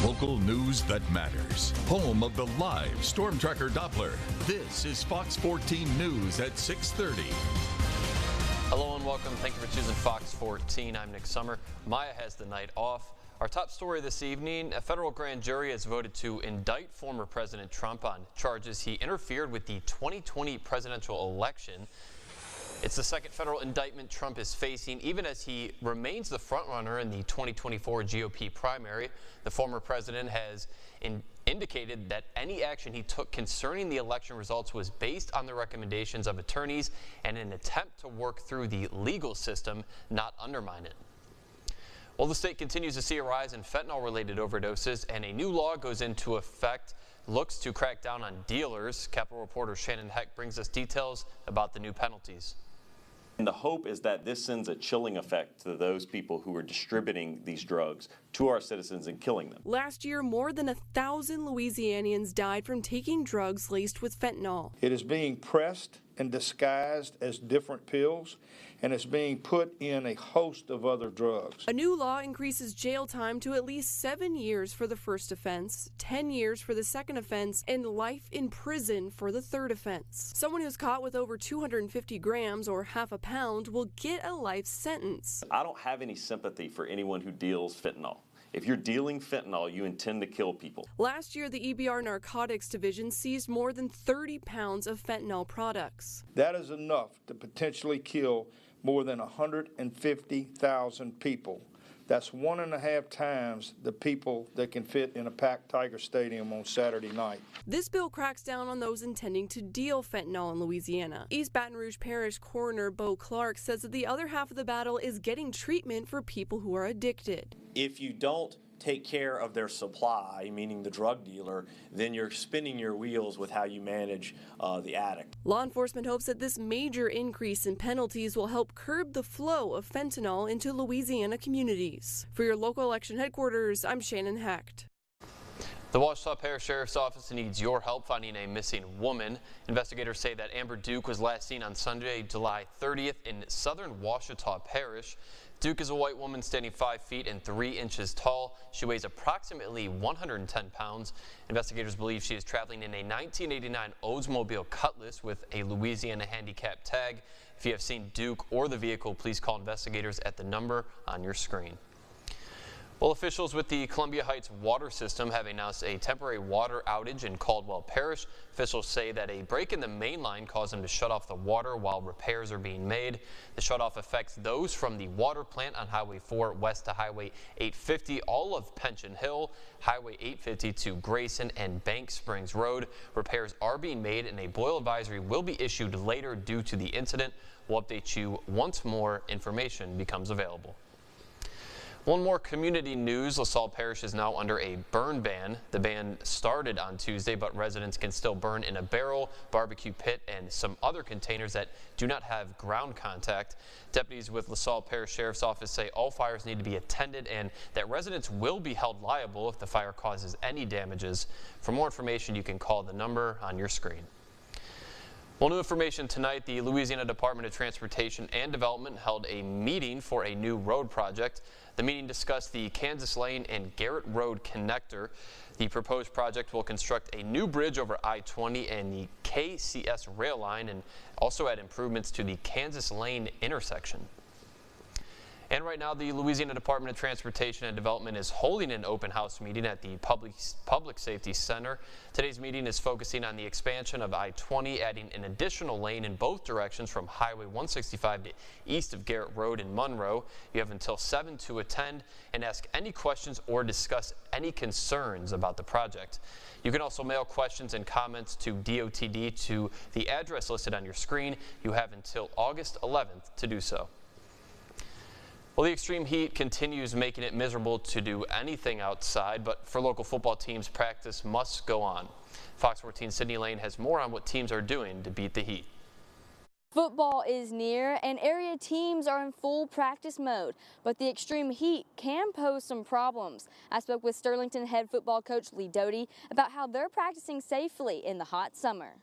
Local news that matters. Home of the live Storm Tracker Doppler. This is Fox 14 News at 6:30. Hello and welcome. Thank you for choosing Fox 14. I'm Nick Summer. Maya has the night off. Our top story this evening, a federal grand jury has voted to indict former President Trump on charges he interfered with the 2020 presidential election. It's the second federal indictment Trump is facing, even as he remains the frontrunner in the 2024 GOP primary. The former president has indicated that any action he took concerning the election results was based on the recommendations of attorneys and an attempt to work through the legal system, not undermine it. Well, the state continues to see a rise in fentanyl-related overdoses, and a new law goes into effect, looks to crack down on dealers. Capitol reporter Shannon Heck brings us details about the new penalties. And the hope is that this sends a chilling effect to those people who are distributing these drugs to our citizens and killing them. Last year, more than 1,000 Louisianians died from taking drugs laced with fentanyl. It is being pressed and disguised as different pills, and it's being put in a host of other drugs. A new law increases jail time to at least 7 years for the first offense, 10 years for the second offense, and life in prison for the third offense. Someone who's caught with over 250 grams or half a pound will get a life sentence. I don't have any sympathy for anyone who deals fentanyl. If you're dealing fentanyl, you intend to kill people. Last year, the EBR Narcotics Division seized more than 30 pounds of fentanyl products. That is enough to potentially kill more than 150,000 people. That's 1.5 times the people that can fit in a packed Tiger Stadium on Saturday night. This bill cracks down on those intending to deal fentanyl in Louisiana. East Baton Rouge Parish Coroner Bo Clark says that the other half of the battle is getting treatment for people who are addicted. If you don't take care of their supply, meaning the drug dealer, then you're spinning your wheels with how you manage the addict. Law enforcement hopes that this major increase in penalties will help curb the flow of fentanyl into Louisiana communities. For your local election headquarters, I'm Shannon Hecht. The Ouachita Parish Sheriff's Office needs your help finding a missing woman. Investigators say that Amber Duke was last seen on Sunday, July 30th in southern Ouachita Parish. Duke is a white woman standing 5 feet and 3 inches tall. She weighs approximately 110 pounds. Investigators believe she is traveling in a 1989 Oldsmobile Cutlass with a Louisiana handicap tag. If you have seen Duke or the vehicle, please call investigators at the number on your screen. Well, officials with the Columbia Heights water system have announced a temporary water outage in Caldwell Parish. Officials say that a break in the main line caused them to shut off the water while repairs are being made. The shutoff affects those from the water plant on Highway 4 west to Highway 850, all of Pension Hill, Highway 850 to Grayson and Bank Springs Road. Repairs are being made and a boil advisory will be issued later due to the incident. We'll update you once more information becomes available. One more community news. LaSalle Parish is now under a burn ban. The ban started on Tuesday, but residents can still burn in a barrel, barbecue pit, and some other containers that do not have ground contact. Deputies with LaSalle Parish Sheriff's Office say all fires need to be attended and that residents will be held liable if the fire causes any damages. For more information, you can call the number on your screen. Well, new information tonight, the Louisiana Department of Transportation and Development held a meeting for a new road project. The meeting discussed the Kansas Lane and Garrett Road connector. The proposed project will construct a new bridge over I-20 and the KCS rail line and also add improvements to the Kansas Lane intersection. And right now, the Louisiana Department of Transportation and Development is holding an open house meeting at the Public Safety Center. Today's meeting is focusing on the expansion of I-20, adding an additional lane in both directions from Highway 165 to east of Garrett Road in Monroe. You have until 7 to attend and ask any questions or discuss any concerns about the project. You can also mail questions and comments to DOTD to the address listed on your screen. You have until August 11th to do so. Well, the extreme heat continues making it miserable to do anything outside, but for local football teams, practice must go on. Fox 14 Sydney Lane has more on what teams are doing to beat the heat. Football is near and area teams are in full practice mode, but the extreme heat can pose some problems. I spoke with Sterlington head football coach Lee Doty about how they're practicing safely in the hot summer.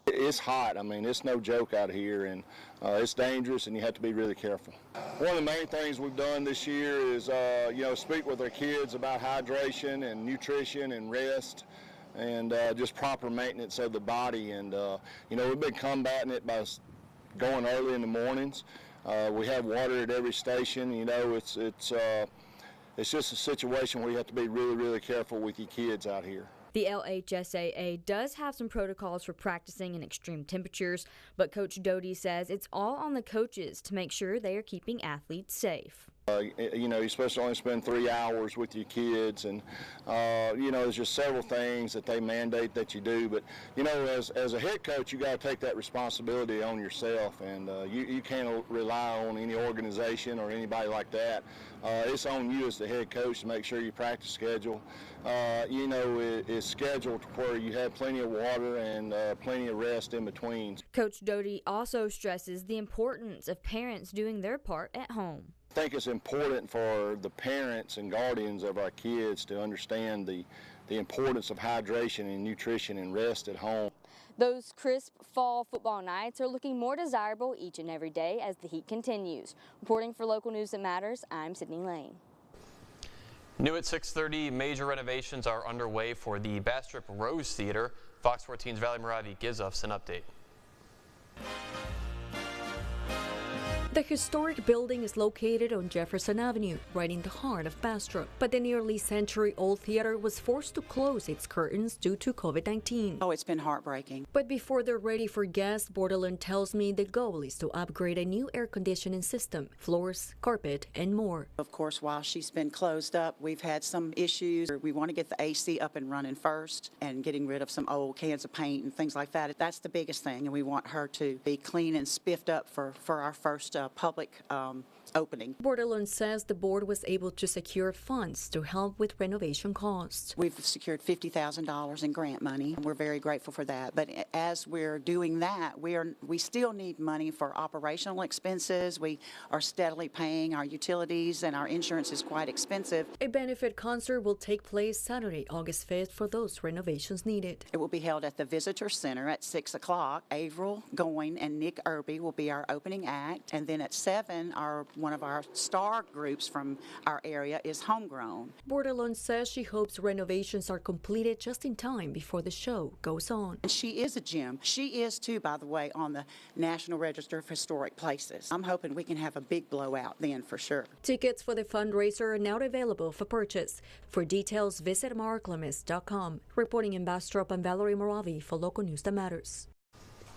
It's hot. I mean, it's no joke out here, and it's dangerous, and you have to be really careful. One of the main things we've done this year is, speak with our kids about hydration and nutrition and rest, and just proper maintenance of the body. And we've been combating it by going early in the mornings. We have water at every station. It's just a situation where you have to be really, really careful with your kids out here. The LHSAA does have some protocols for practicing in extreme temperatures, but Coach Doty says it's all on the coaches to make sure they are keeping athletes safe. You're supposed to only spend 3 hours with your kids, and there's just several things that they mandate that you do. But as a head coach, you got to take that responsibility on yourself, and you can't rely on any organization or anybody like that. It's on you as the head coach to make sure your practice schedule, is scheduled where you have plenty of water and plenty of rest in between. Coach Doty also stresses the importance of parents doing their part at home. I think it's important for the parents and guardians of our kids to understand the importance of hydration and nutrition and rest at home. Those crisp fall football nights are looking more desirable each and every day as the heat continues. Reporting for Local News That Matters, I'm Sydney Lane. New at 6:30, major renovations are underway for the Bastrop Rose Theater. Fox 14's Valerie Moravi gives us an update. The historic building is located on Jefferson Avenue, right in the heart of Bastrop. But the nearly century-old theater was forced to close its curtains due to COVID-19. Oh, it's been heartbreaking. But before they're ready for guests, Bordelon tells me the goal is to upgrade a new air conditioning system, floors, carpet, and more. Of course, while she's been closed up, we've had some issues. We want to get the AC up and running first and getting rid of some old cans of paint and things like that. That's the biggest thing, and we want her to be clean and spiffed up for our first public opening. Bordelon says the board was able to secure funds to help with renovation costs. We've secured $50,000 in grant money, and we're very grateful for that. But as we're doing that, we still need money for operational expenses. We are steadily paying our utilities, and our insurance is quite expensive. A benefit concert will take place Saturday, August 5th for those renovations needed. It will be held at the Visitor Center at 6 o'clock. Avril Goin and Nick Irby will be our opening act, and then at 7, one of our star groups from our area is Homegrown. Bordelon says she hopes renovations are completed just in time before the show goes on. And she is a gem. She is too, by the way, on the National Register of Historic Places. I'm hoping we can have a big blowout then for sure. Tickets for the fundraiser are now available for purchase. For details, visit marklemis.com. Reporting in Bastrop, I'm Valerie Moravi for Local News That Matters.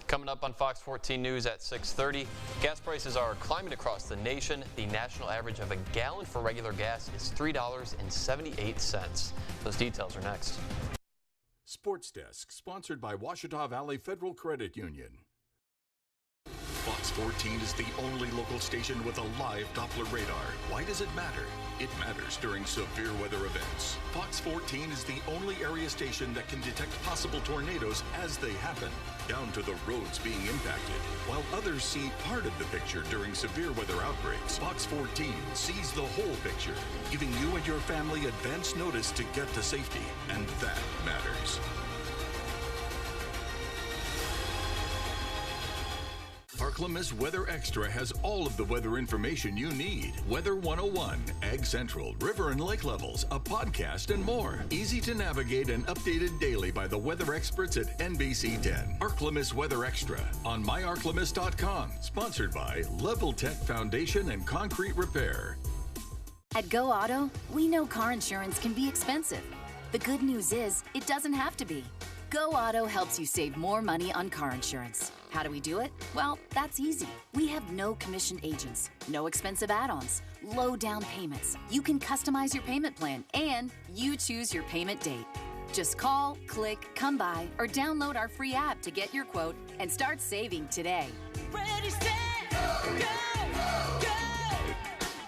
Coming up on Fox 14 News at 6:30, gas prices are climbing across the nation. The national average of a gallon for regular gas is $3.78. Those details are next. Sports Desk, sponsored by Washita Valley Federal Credit Union. Fox 14 is the only local station with a live Doppler radar. Why does it matter? It matters during severe weather events. Fox 14 is the only area station that can detect possible tornadoes as they happen, down to the roads being impacted. While others see part of the picture during severe weather outbreaks, Fox 14 sees the whole picture, giving you and your family advance notice to get to safety, and that matters. Arklamis Weather Extra has all of the weather information you need. Weather 101, Ag Central, river and lake levels, a podcast, and more. Easy to navigate and updated daily by the weather experts at NBC 10. Arklamis Weather Extra on myarklamis.com. Sponsored by Level Tech Foundation and Concrete Repair. At Go Auto, we know car insurance can be expensive. The good news is, it doesn't have to be. Go Auto helps you save more money on car insurance. How do we do it? Well, that's easy. We have no commission agents, no expensive add-ons, low down payments. You can customize your payment plan, and you choose your payment date. Just call, click, come by, or download our free app to get your quote and start saving today. Ready, set, go, go,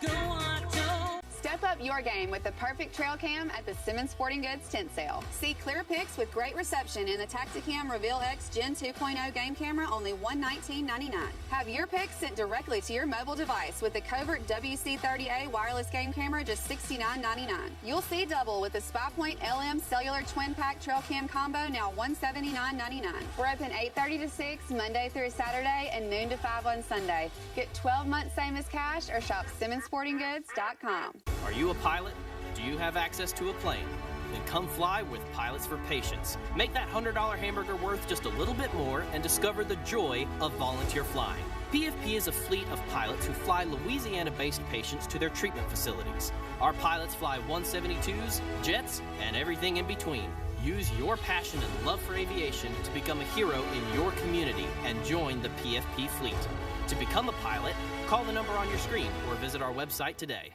go, Auto. Step up up your game with the perfect trail cam at the Simmons Sporting Goods tent sale. See clear pics with great reception in the Tacticam Reveal X Gen 2.0 game camera, only $119.99. Have your pics sent directly to your mobile device with the Covert WC30A wireless game camera, just $69.99. You'll see double with the SpyPoint LM Cellular Twin Pack Trail Cam Combo, now $179.99. We're open 8:30 to 6 Monday through Saturday and noon to 5 on Sunday. Get 12 months same as cash or shop SimmonsSportingGoods.com. Are you a pilot? Do you have access to a plane? Then come fly with Pilots for Patients. Make that $100 hamburger worth just a little bit more and discover the joy of volunteer flying. PFP is a fleet of pilots who fly Louisiana-based patients to their treatment facilities. Our pilots fly 172s, jets, and everything in between. Use your passion and love for aviation to become a hero in your community and join the PFP fleet. To become a pilot, call the number on your screen or visit our website today.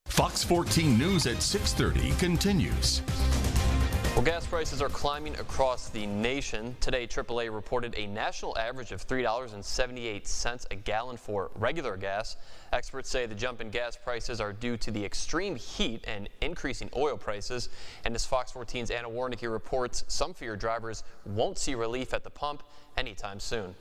Fox 14 News at 6:30 continues. Well, gas prices are climbing across the nation. Today, AAA reported a national average of $3.78 a gallon for regular gas. Experts say the jump in gas prices are due to the extreme heat and increasing oil prices. And as Fox 14's Anna Warnicki reports, some fear drivers won't see relief at the pump anytime soon.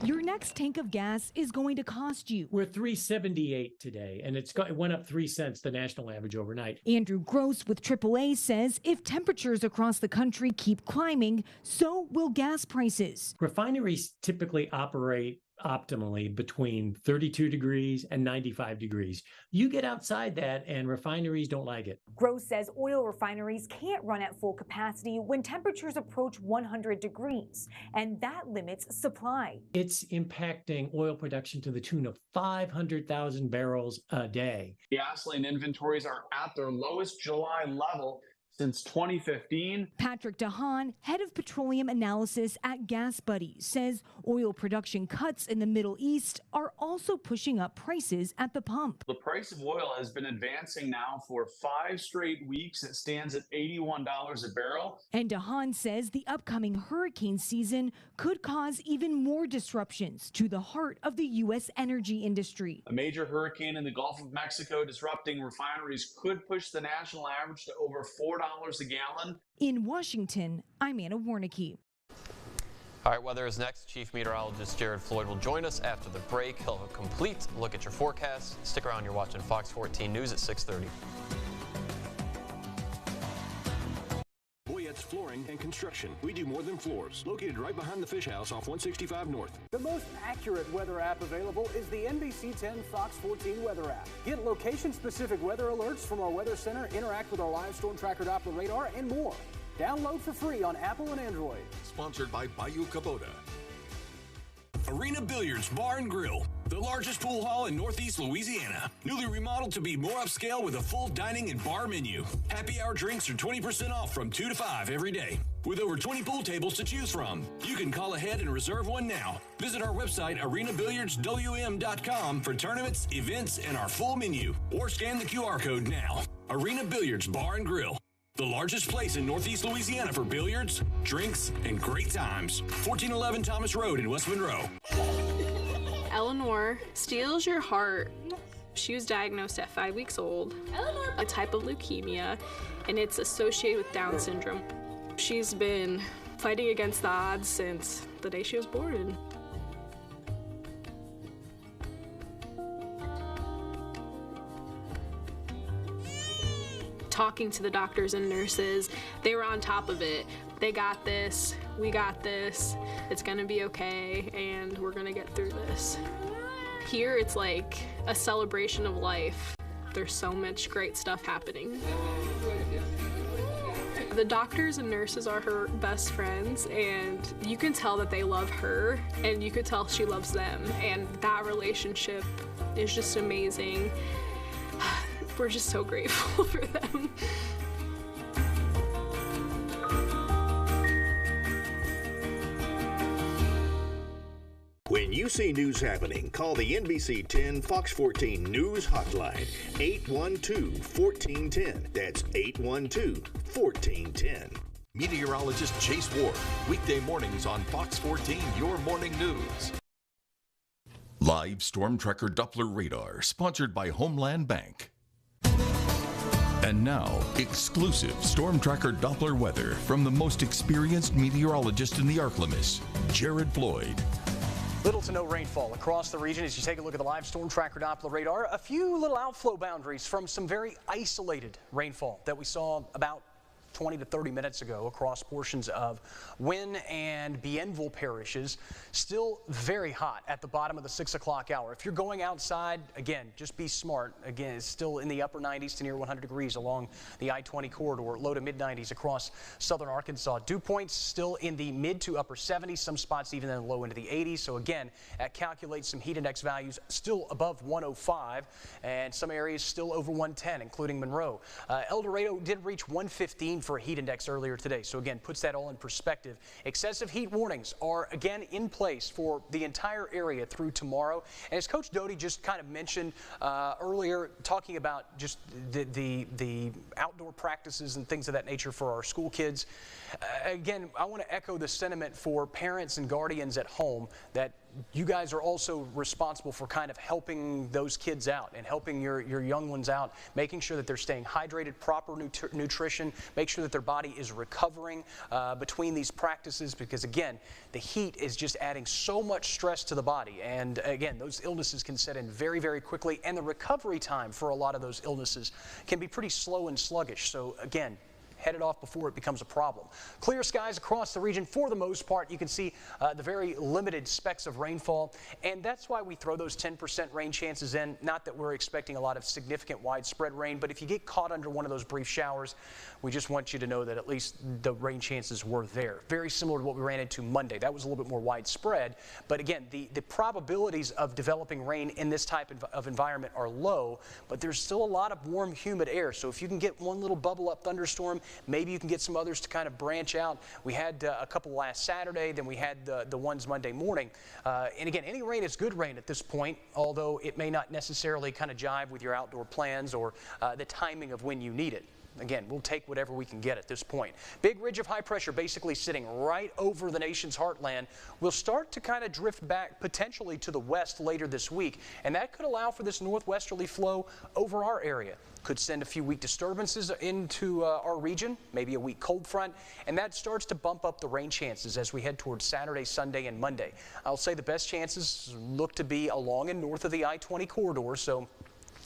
Your next tank of gas is going to cost you. We're $3.78 today, and it went up 3 cents, the national average overnight. Andrew Gross with AAA says if temperatures across the country keep climbing, so will gas prices. Refineries typically operate optimally between 32 degrees and 95 degrees. You get outside that and refineries don't like it. Gross says oil refineries can't run at full capacity when temperatures approach 100 degrees, and that limits supply. It's impacting oil production to the tune of 500,000 barrels a day. Gasoline inventories are at their lowest July level since 2015. Patrick DeHaan, head of petroleum analysis at Gas Buddy, says oil production cuts in the Middle East are also pushing up prices at the pump. The price of oil has been advancing now for 5 straight weeks. It stands at $81 a barrel. And DeHaan says the upcoming hurricane season could cause even more disruptions to the heart of the U.S. energy industry. A major hurricane in the Gulf of Mexico disrupting refineries could push the national average to over $4 a gallon. In Washington, I'm Anna Warnicki. All right, weather is next. Chief Meteorologist Jared Floyd will join us after the break. He'll have a complete look at your forecast. Stick around, you're watching Fox 14 News at 6:30. Boyette's Flooring and Construction. We do more than floors. Located right behind the Fish House off 165 North. The most accurate weather app available is the NBC 10 Fox 14 weather app. Get location-specific weather alerts from our weather center, interact with our live storm tracker Doppler radar, and more. Download for free on Apple and Android. Sponsored by Bayou Kubota. Arena Billiards Bar and Grill, the largest pool hall in Northeast Louisiana. Newly remodeled to be more upscale with a full dining and bar menu. Happy hour drinks are 20% off from 2 to 5 every day. With over 20 pool tables to choose from. You can call ahead and reserve one now. Visit our website, arenabilliardswm.com, for tournaments, events, and our full menu. Or scan the QR code now. Arena Billiards Bar and Grill. The largest place in Northeast Louisiana for billiards, drinks, and great times. 1411 Thomas Road in West Monroe. Eleanor steals your heart. She was diagnosed at 5 weeks old, a type of leukemia, and it's associated with Down syndrome. She's been fighting against the odds since the day she was born. Talking to the doctors and nurses, they were on top of it. They got this, we got this, it's gonna be okay, and we're gonna get through this. Here it's like a celebration of life. There's so much great stuff happening. The doctors and nurses are her best friends, and you can tell that they love her, and you could tell she loves them, and that relationship is just amazing. We're just so grateful for them. When you see news happening, call the NBC 10 Fox 14 News Hotline, 812-1410. That's 812-1410. Meteorologist Chase Ward, weekday mornings on Fox 14, your morning news. Live Storm Tracker Doppler radar, sponsored by Homeland Bank. And now, exclusive Storm Tracker Doppler weather from the most experienced meteorologist in the Arklamis, Jared Floyd. Little to no rainfall across the region as you take a look at the live Storm Tracker Doppler radar. A few little outflow boundaries from some very isolated rainfall that we saw about 20 to 30 minutes ago across portions of Wynne and Bienville parishes. Still very hot at the bottom of the 6 o'clock hour. If you're going outside, again, just be smart. Again, it's still in the upper 90s to near 100 degrees along the I-20 corridor, low to mid 90s across southern Arkansas. Dew points still in the mid to upper 70s, some spots even in the low into the 80s. So again, calculate some heat index values still above 105 and some areas still over 110, including Monroe. El Dorado did reach 115 for a heat index earlier today. So again, puts that all in perspective. Excessive heat warnings are again in place for the entire area through tomorrow. And as Coach Doty just kind of mentioned earlier, talking about just the outdoor practices and things of that nature for our school kids. Again, I want to echo the sentiment for parents and guardians at home that you guys are also responsible for kind of helping those kids out and helping your young ones out, making sure that they're staying hydrated, proper nutrition, make sure that their body is recovering between these practices, because again, the heat is just adding so much stress to the body. And again, those illnesses can set in very, very quickly, and the recovery time for a lot of those illnesses can be pretty slow and sluggish. So again, head it off before it becomes a problem. Clear skies across the region for the most part. You can see the very limited specks of rainfall, and that's why we throw those 10% rain chances in. Not that we're expecting a lot of significant widespread rain, but if you get caught under one of those brief showers, we just want you to know that at least the rain chances were there. Very similar to what we ran into Monday. That was a little bit more widespread, but again, the probabilities of developing rain in this type of environment are low, but there's still a lot of warm, humid air. So if you can get one little bubble up thunderstorm, maybe you can get some others to kind of branch out. We had a couple last Saturday, then we had the ones Monday morning. And again, any rain is good rain at this point, although it may not necessarily kind of jive with your outdoor plans or the timing of when you need it. Again, we'll take whatever we can get at this point. Big ridge of high pressure basically sitting right over the nation's heartland will start to kind of drift back potentially to the west later this week, and that could allow for this northwesterly flow over our area. Could send a few weak disturbances into our region, maybe a weak cold front, and that starts to bump up the rain chances as we head towards Saturday, Sunday, and Monday. I'll say the best chances look to be along and north of the I-20 corridor, so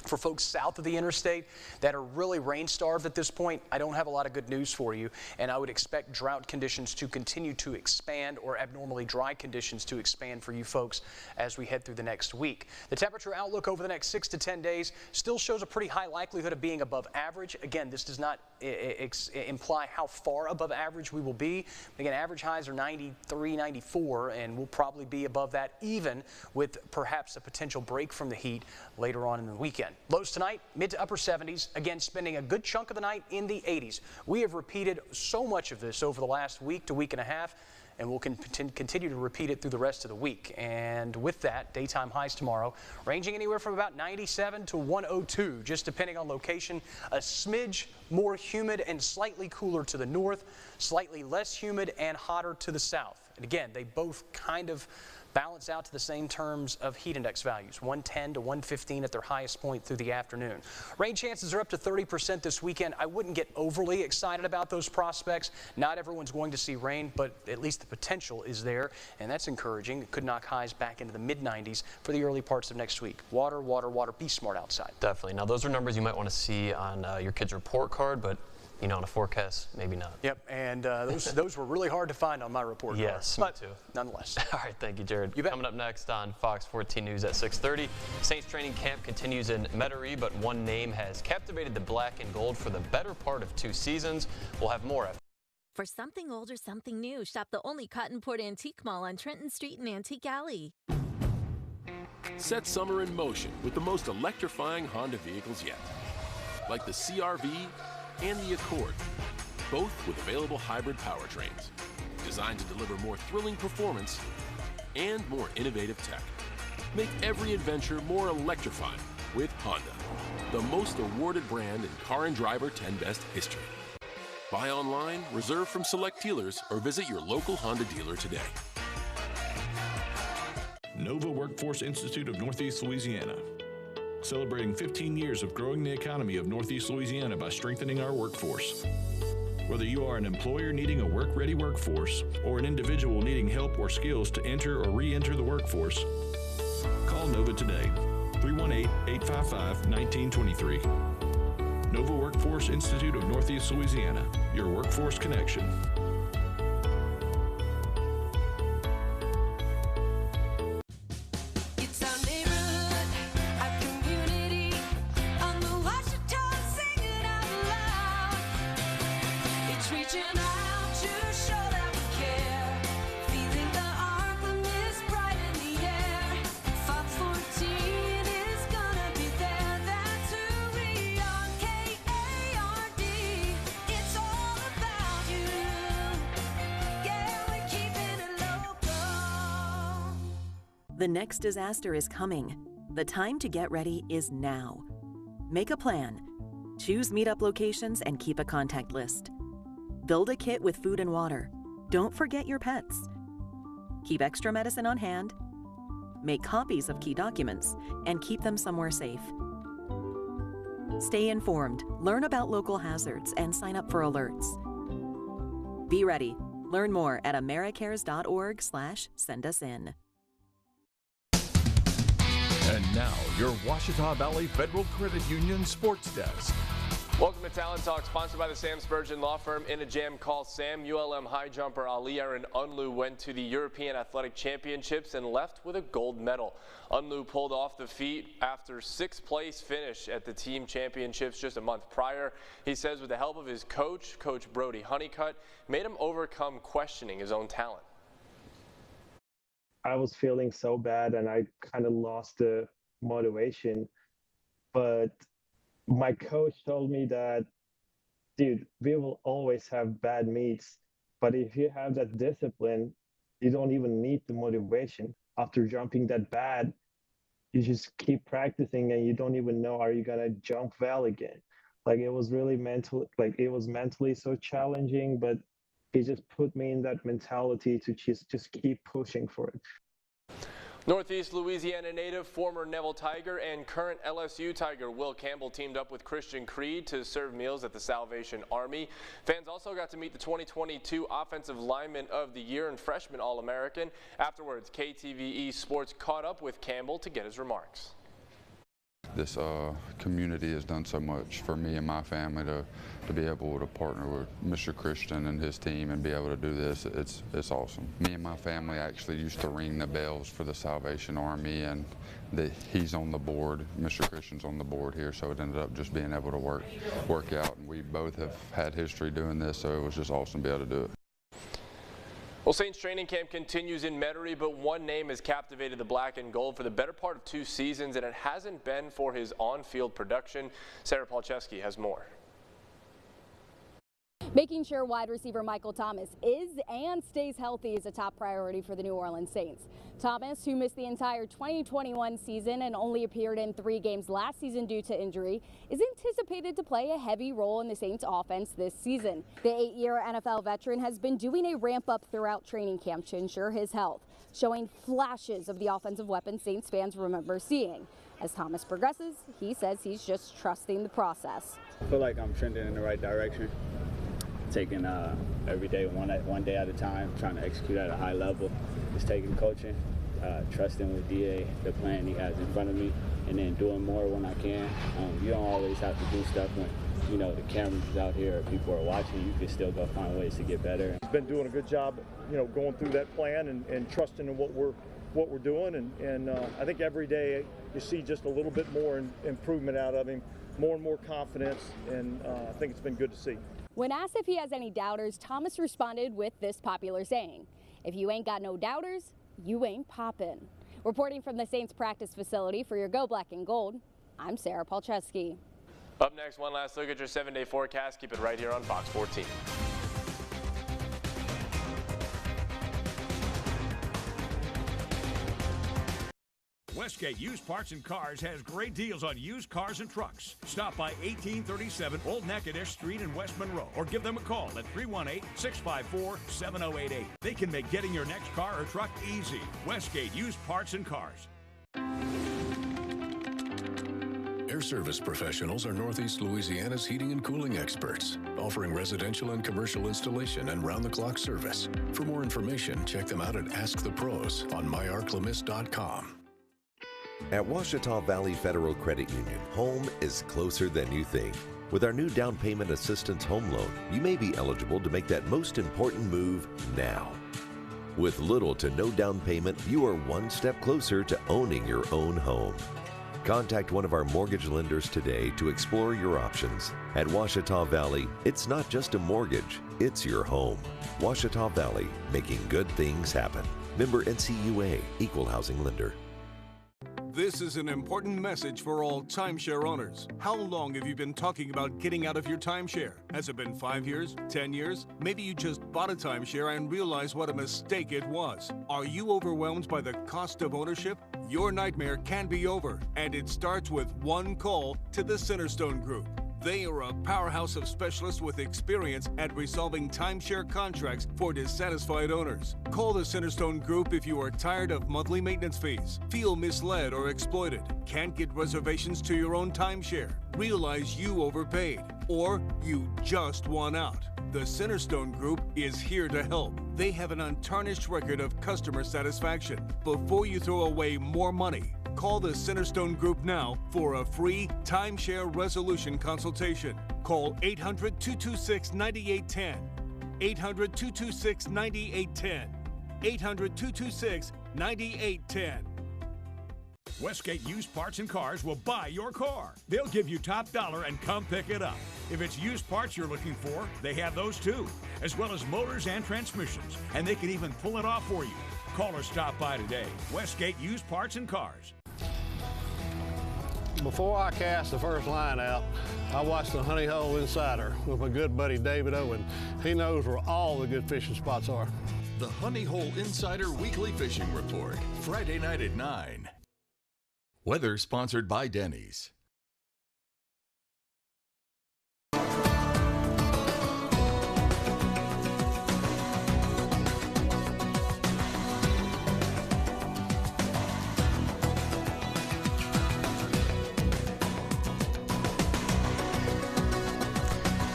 for folks south of the interstate that are really rain-starved at this point, I don't have a lot of good news for you, and I would expect drought conditions to continue to expand, or abnormally dry conditions to expand for you folks as we head through the next week. The temperature outlook over the next 6 to 10 days still shows a pretty high likelihood of being above average. Again, this does not imply how far above average we will be. Again, average highs are 93, 94, and we'll probably be above that, even with perhaps a potential break from the heat later on in the weekend. Lows tonight, mid to upper 70s. Again, spending a good chunk of the night in the 80s. We have repeated so much of this over the last week to week and a half, and we'll continue to repeat it through the rest of the week. And with that, daytime highs tomorrow ranging anywhere from about 97 to 102, just depending on location. A smidge more humid and slightly cooler to the north, slightly less humid and hotter to the south. And again, they both kind of balance out to the same terms of heat index values, 110 to 115 at their highest point through the afternoon. Rain chances are up to 30% this weekend. I wouldn't get overly excited about those prospects. Not everyone's going to see rain, but at least the potential is there, and that's encouraging. It could knock highs back into the mid-90s for the early parts of next week. Water, water, water. Be smart outside. Definitely. Now, those are numbers you might want to see on your kid's report card, but you know, on a forecast, maybe not. Yep, and those were really hard to find on my report card. Yes, me too. Nonetheless. All right, thank you, Jared. You bet. Coming up next on Fox 14 News at 6:30, Saints training camp continues in Metairie, but one name has captivated the black and gold for the better part of 2 seasons. We'll have more after. For something old or something new, shop the only Cottonport Antique Mall on Trenton Street and Antique Alley. Set summer in motion with the most electrifying Honda vehicles yet, like the CR-V and the Accord, both with available hybrid powertrains, designed to deliver more thrilling performance and more innovative tech. Make every adventure more electrifying with Honda, the most awarded brand in Car and Driver 10 Best history. Buy online, reserve from select dealers, or visit your local Honda dealer today. Nova Workforce Institute of Northeast Louisiana. Celebrating 15 years of growing the economy of Northeast Louisiana by strengthening our workforce. Whether you are an employer needing a work-ready workforce or an individual needing help or skills to enter or re-enter the workforce, call Nova today, 318-855-1923. Nova Workforce Institute of Northeast Louisiana, your workforce connection. The next disaster is coming. The time to get ready is now. Make a plan. Choose meetup locations and keep a contact list. Build a kit with food and water. Don't forget your pets. Keep extra medicine on hand. Make copies of key documents and keep them somewhere safe. Stay informed, learn about local hazards, and sign up for alerts. Be ready. Learn more at americares.org/sendusin. And now, your Ouachita Valley Federal Credit Union Sports Desk. Welcome to Talent Talk, sponsored by the Sam Spurgeon Law Firm. In a jam call, Sam, ULM high jumper Ali Aaron Unlu went to the European Athletic Championships and left with a gold medal. Unlu pulled off the feat after 6th place finish at the team championships just a month prior. He says with the help of his coach, Coach Brody Honeycutt, made him overcome questioning his own talent. I was feeling so bad and I kind of lost the motivation. But my coach told me that, dude, we will always have bad meets. But if you have that discipline, you don't even need the motivation. After jumping that bad, you just keep practicing and you don't even know, are you going to jump well again? Like it was really it was mentally so challenging, but he just put me in that mentality to just keep pushing for it. Northeast Louisiana native, former Neville Tiger, and current LSU Tiger Will Campbell teamed up with Christian Creed to serve meals at the Salvation Army. Fans also got to meet the 2022 Offensive Lineman of the Year and Freshman All-American. Afterwards, KTVE Sports caught up with Campbell to get his remarks. This community has done so much for me and my family to be able to partner with Mr. Christian and his team and be able to do this. It's awesome. Me and my family actually used to ring the bells for the Salvation Army, and he's on the board, Mr. Christian's on the board here, so it ended up just being able to work out. And we both have had history doing this, so it was just awesome to be able to do it. Well, Saints training camp continues in Metairie, but one name has captivated the black and gold for the better part of 2 seasons, and it hasn't been for his on-field production. Sarah Palczewski has more. Making sure wide receiver Michael Thomas is and stays healthy is a top priority for the New Orleans Saints. Thomas, who missed the entire 2021 season and only appeared in 3 games last season due to injury, is anticipated to play a heavy role in the Saints offense this season. The 8-year NFL veteran has been doing a ramp up throughout training camp to ensure his health, showing flashes of the offensive weapon Saints fans remember seeing. As Thomas progresses, he says he's just trusting the process. I feel like I'm trending in the right direction. Taking every day one day at a time, trying to execute at a high level. Just taking coaching, trusting with DA, the plan he has in front of me, and then doing more when I can. You don't always have to do stuff when, you know, the cameras is out here or people are watching. You can still go find ways to get better. He's been doing a good job, you know, going through that plan and trusting in what we're doing. And I think every day you see just a little bit more improvement out of him, more and more confidence, and I think it's been good to see. When asked if he has any doubters, Thomas responded with this popular saying, "If you ain't got no doubters, you ain't poppin'." Reporting from the Saints practice facility for your Go Black and Gold, I'm Sarah Palczewski. Up next, one last look at your 7-day forecast. Keep it right here on Fox 14. Westgate Used Parts and Cars has great deals on used cars and trucks. Stop by 1837 Old Natchitoches Street in West Monroe or give them a call at 318-654-7088. They can make getting your next car or truck easy. Westgate Used Parts and Cars. Air Service Professionals are Northeast Louisiana's heating and cooling experts, offering residential and commercial installation and round-the-clock service. For more information, check them out at Ask the Pros on myarclemis.com. At Ouachita Valley Federal Credit Union, home is closer than you think. With our new down payment assistance home loan, you may be eligible to make that most important move now. With little to no down payment, you are one step closer to owning your own home. Contact one of our mortgage lenders today to explore your options. At Ouachita Valley, it's not just a mortgage, it's your home. Ouachita Valley, making good things happen. Member NCUA, Equal Housing Lender. This is an important message for all timeshare owners. How long have you been talking about getting out of your timeshare? Has it been 5 years, 10 years? Maybe you just bought a timeshare and realized what a mistake it was. Are you overwhelmed by the cost of ownership? Your nightmare can be over, and it starts with one call to the Centerstone Group. They are a powerhouse of specialists with experience at resolving timeshare contracts for dissatisfied owners. Call the Centerstone Group if you are tired of monthly maintenance fees, feel misled or exploited, can't get reservations to your own timeshare, realize you overpaid, or you just won out. The Centerstone Group is here to help. They have an untarnished record of customer satisfaction. Before you throw away more money, call the Centerstone Group now for a free timeshare resolution consultation. Call 800-226-9810. 800-226-9810. 800-226-9810. Westgate Used Parts and Cars will buy your car. They'll give you top dollar and come pick it up. If it's used parts you're looking for, they have those too, as well as motors and transmissions, and they can even pull it off for you. Call or stop by today. Westgate Used Parts and Cars. Before I cast the first line out, I watched the Honey Hole Insider with my good buddy David Owen. He knows where all the good fishing spots are. The Honey Hole Insider Weekly Fishing Report, Friday night at 9. Weather sponsored by Denny's.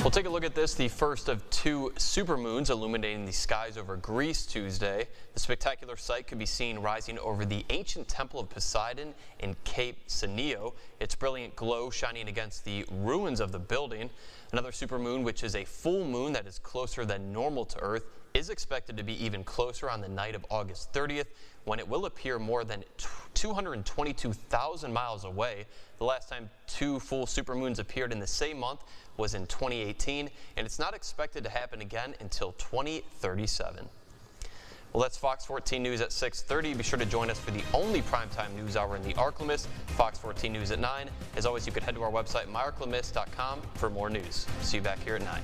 We'll take a look at this, the first of two supermoons illuminating the skies over Greece Tuesday. The spectacular sight could be seen rising over the ancient temple of Poseidon in Cape Sinio. Its brilliant glow shining against the ruins of the building. Another supermoon, which is a full moon that is closer than normal to Earth, is expected to be even closer on the night of August 30th, when it will appear more than 222,000 miles away. The last time two full supermoons appeared in the same month was in 2018, and it's not expected to happen again until 2037. Well, that's Fox 14 News at 6:30. Be sure to join us for the only primetime news hour in the ArcLemis, Fox 14 News at 9. As always, you can head to our website, myarclemis.com, for more news. See you back here at 9.